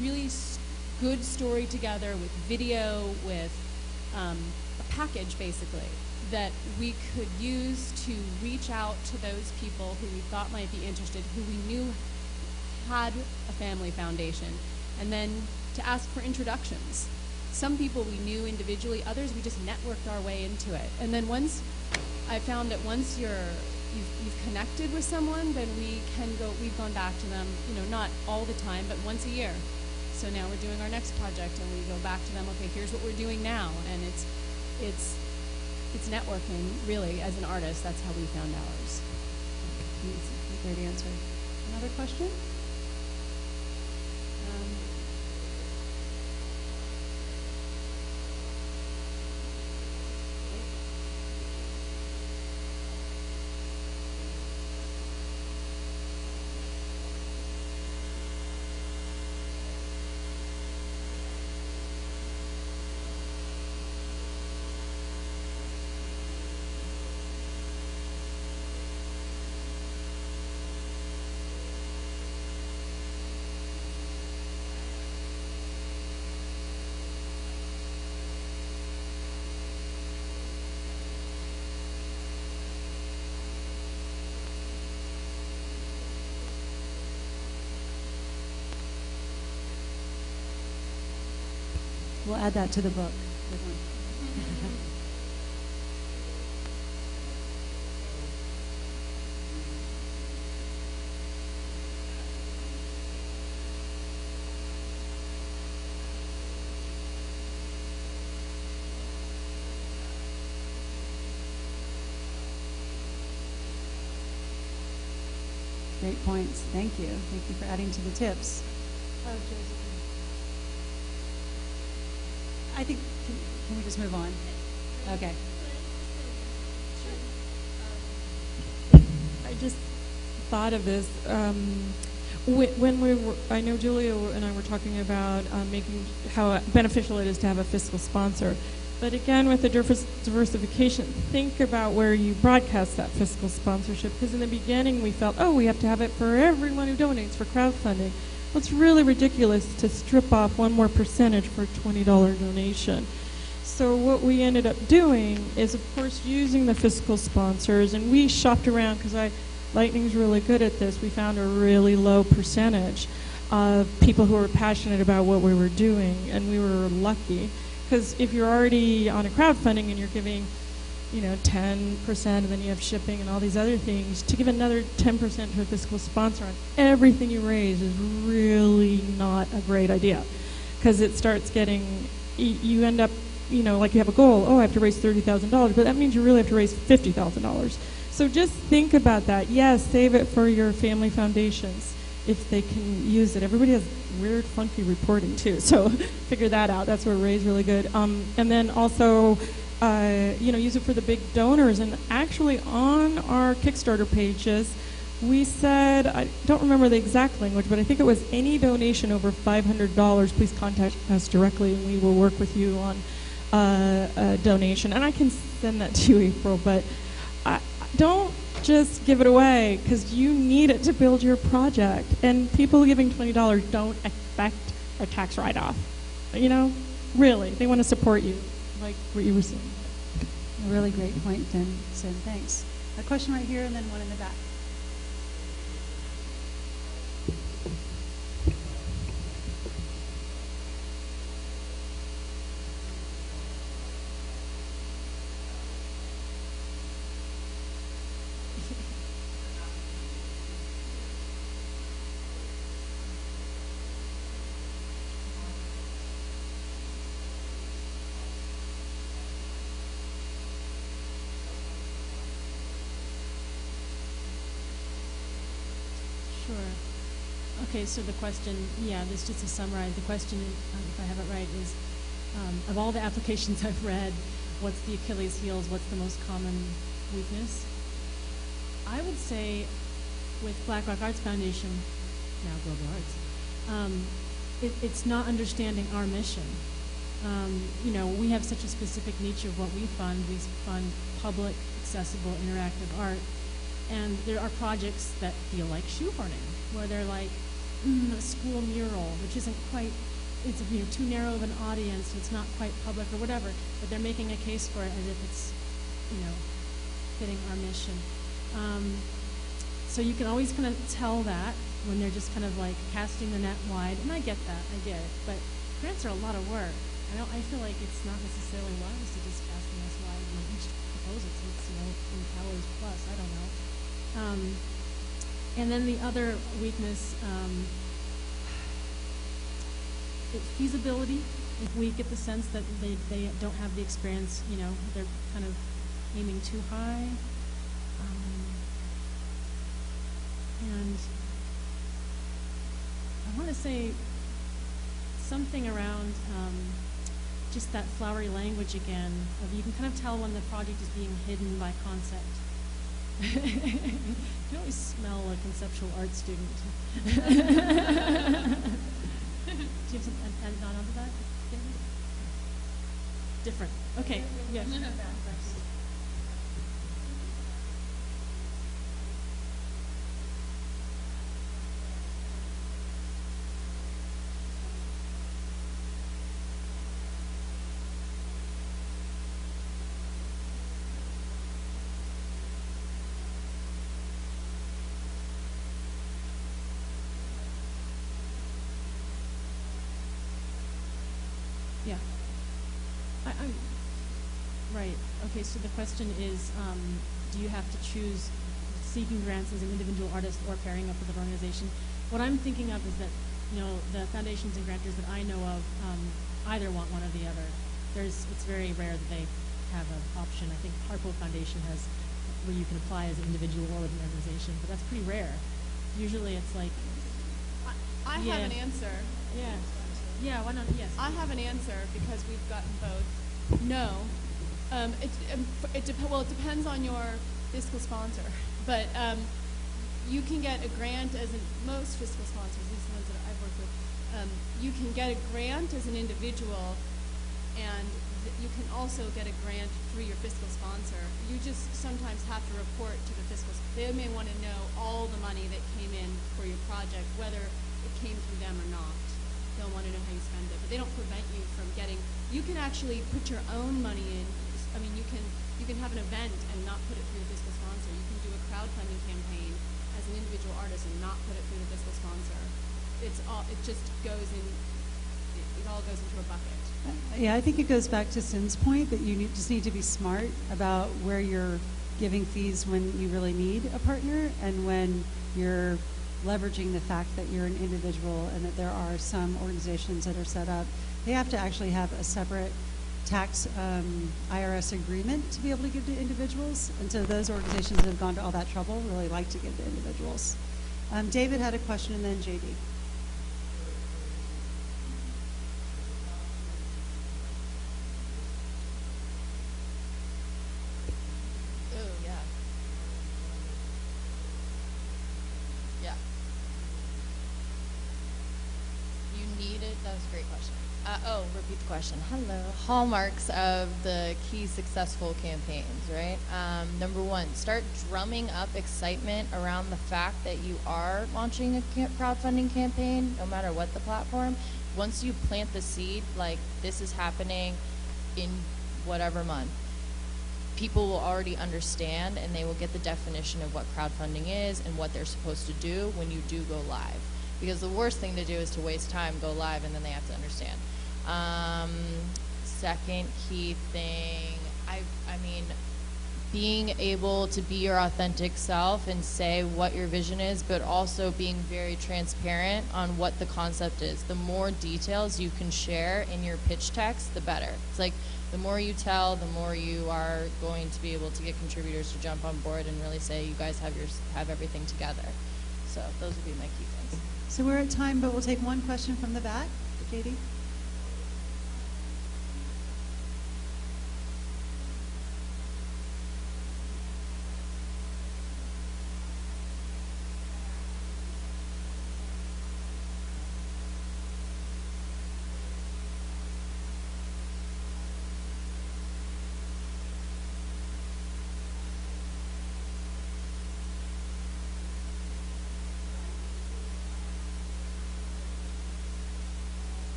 really good story together with video, with a package basically that we could use to reach out to those people who we thought might be interested, who we knew had a family foundation, and then to ask for introductions. Some people we knew individually, others we just networked our way into it. And then I found that once you've connected with someone, then we've gone back to them, not all the time, but once a year. So now we're doing our next project and we go back to them, okay, here's what we're doing now. And it's networking, really, as an artist. That's how we found ours. That's a great answer. Another question? We'll add that to the book. Good one. Great points. Thank you. Thank you for adding to the tips. I think, can we just move on? Okay. I just thought of this. When I know Julia and I were talking about making how beneficial it is to have a fiscal sponsor. But again, with the diversification, think about where you broadcast that fiscal sponsorship. Because in the beginning, we felt, we have to have it for everyone who donates for crowdfunding. Well, it's really ridiculous to strip off one more percentage for a $20 donation. So what we ended up doing is, of course, using the fiscal sponsors, and we shopped around because Lightning's really good at this. We found a really low percentage of people who were passionate about what we were doing, and we were lucky. Because if you're already on a crowdfunding and you're giving 10%, and then you have shipping and all these other things, to give another 10% to a fiscal sponsor on everything you raise is really not a great idea. Because it starts getting, you end up, like you have a goal, I have to raise $30,000, but that means you really have to raise $50,000. So just think about that. Yes, save it for your family foundations if they can use it. Everybody has weird, funky reporting too, so figure that out. That's where Ray's really good. And then also, use it for the big donors. And actually on our Kickstarter pages, we said, I don't remember the exact language, but I think it was any donation over $500, please contact us directly and we will work with you on a donation. And I can send that to you, April, but don't just give it away because you need it to build your project. And people giving $20 don't expect a tax write-off. Really, they want to support you, like what you were saying. A really great point, Sim. Thanks. A question right here and then one in the back. Okay, so the question, this just to summarize, the question, if I have it right, is of all the applications I've read, what's the Achilles heels, what's the most common weakness? I would say with Black Rock Arts Foundation, now Global Arts, it's not understanding our mission. We have such a specific nature of what we fund. We fund public, accessible, interactive art. And there are projects that feel like shoehorning, where they're like, a school mural, which isn't quite it's too narrow of an audience, it's not quite public or whatever, but they're making a case for it as if it's fitting our mission. So you can always kind of tell that when they're just kind of like casting the net wide, and I get that, I get it, but grants are a lot of work. I feel like it's not necessarily wise to just cast the net wide when each proposal takes, in hours plus, I don't know. And then the other weakness, feasibility. If we get the sense that they don't have the experience, they're kind of aiming too high. And I want to say something around just that flowery language again. You can kind of tell when the project is being hidden by concept. You can always smell a conceptual art student. Do you have something add on to that? Different. Okay. Yes. Yeah. I'm right. Okay, so the question is, do you have to choose seeking grants as an individual artist or pairing up with an organization? What I'm thinking of is that, the foundations and grantors that I know of either want one or the other. It's very rare that they have an option. I think Harpo Foundation has where you can apply as an individual or with an organization, but that's pretty rare. Usually it's like... I have an answer. Yeah. Yeah, why not? Yes. I have an answer because we've gotten both. No. It depends on your fiscal sponsor. But you can get a grant as most fiscal sponsors, these ones that I've worked with, you can get a grant as an individual, and you can also get a grant through your fiscal sponsor. You just sometimes have to report to the fiscal sponsor. They may want to know all the money that came in for your project, whether it came through them or not. They'll want to know how you spend it, but they don't prevent you from getting. You can actually put your own money in. I mean, you can have an event and not put it through the fiscal sponsor. You can do a crowdfunding campaign as an individual artist and not put it through the fiscal sponsor. It just goes in. It all goes into a bucket. Yeah, I think it goes back to Sin's point that you just need to be smart about where you're giving fees when you really need a partner and when you're leveraging the fact that you're an individual and that there are some organizations that are set up. They have to actually have a separate tax IRS agreement to be able to give to individuals. And so those organizations that have gone to all that trouble really like to give to individuals. David had a question and then JD. Repeat the question. Hello. Hallmarks of the key successful campaigns, right? Number one, start drumming up excitement around the fact that you are launching a crowdfunding campaign, no matter what the platform. Once you plant the seed, like this is happening in whatever month, people will already understand and they will get the definition of what crowdfunding is and what they're supposed to do when you do go live. Because the worst thing to do is to waste time, go live, and then they have to understand. Second key thing, I mean, being able to be your authentic self and say what your vision is, but also being very transparent on what the concept is. The more details you can share in your pitch text, the better. It's like the more you tell, the more you are going to be able to get contributors to jump on board and really say you guys have everything together. So those would be my key things. So we're at time, but we'll take one question from the back. JD?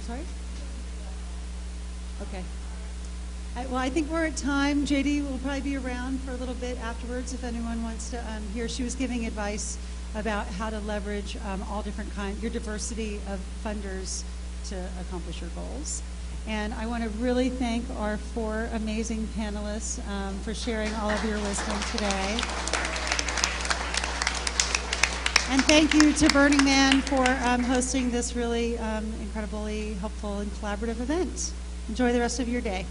sorry? Okay. Well, I think we're at time. JD will probably be around for a little bit afterwards if anyone wants to hear. She was giving advice about how to leverage all different kinds, your diversity of funders to accomplish your goals. And I want to really thank our 4 amazing panelists for sharing all of your wisdom today. And thank you to Burning Man for hosting this really incredibly helpful and collaborative event. Enjoy the rest of your day.